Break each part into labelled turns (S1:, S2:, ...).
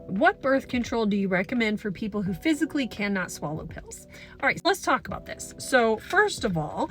S1: What birth control do you recommend for people who physically cannot swallow pills? All right, let's talk about this. So first of all,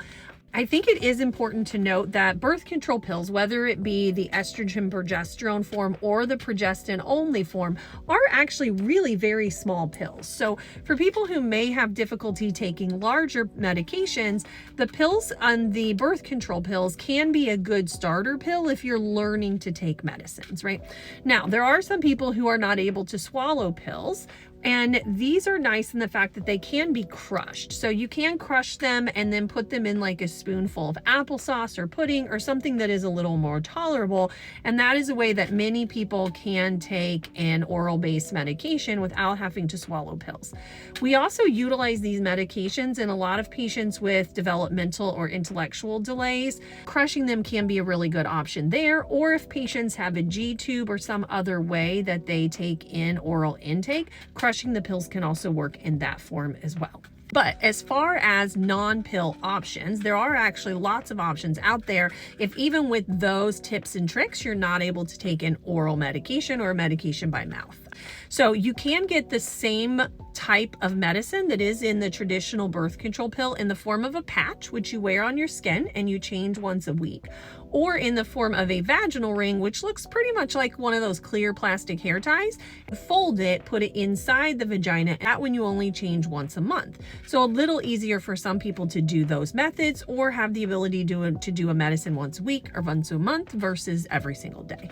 S1: I think it is important to note that birth control pills, whether it be the estrogen progesterone form or the progestin only form, are actually really very small pills. So for people who may have difficulty taking larger medications, the pills on the birth control pills can be a good starter pill if you're learning to take medicines, right? Now, there are some people who are not able to swallow pills, and these are nice in the fact that they can be crushed. So you can crush them and then put them in like a spoonful of applesauce or pudding or something that is a little more tolerable. And that is a way that many people can take an oral-based medication without having to swallow pills. We also utilize these medications in a lot of patients with developmental or intellectual delays. Crushing them can be a really good option there, or if patients have a G-tube or some other way that they take in oral intake, crushing the pills can also work in that form as well. But as far as non-pill options, there are actually lots of options out there if even with those tips and tricks, you're not able to take an oral medication or a medication by mouth. So you can get the same type of medicine that is in the traditional birth control pill in the form of a patch, which you wear on your skin and you change once a week, or in the form of a vaginal ring, which looks pretty much like one of those clear plastic hair ties. Fold it, put it inside the vagina. That one you only change once a month. So a little easier for some people to do those methods or have the ability to do a medicine once a week or once a month versus every single day.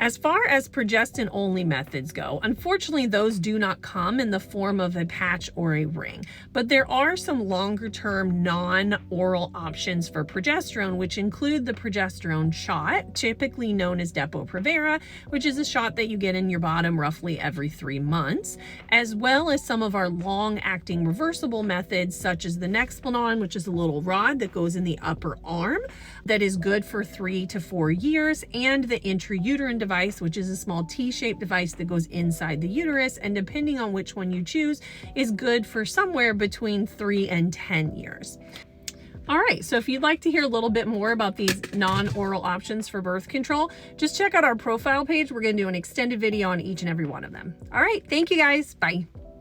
S1: As far as progestin only methods go, unfortunately, those do not come in the form of a patch or a ring, but there are some longer term non-oral options for progesterone, which include the progesterone shot, typically known as Depo-Provera, which is a shot that you get in your bottom roughly every 3 months, as well as some of our long-acting reversible methods, such as the Nexplanon, which is a little rod that goes in the upper arm that is good for 3 to 4 years, and the intrauterine device, which is a small T-shaped device that goes inside the uterus, and depending on which one you choose, is good for somewhere between 3 and 10 years. All right, so if you'd like to hear a little bit more about these non-oral options for birth control, just check out our profile page. We're gonna do an extended video on each and every one of them. All right, thank you guys, bye.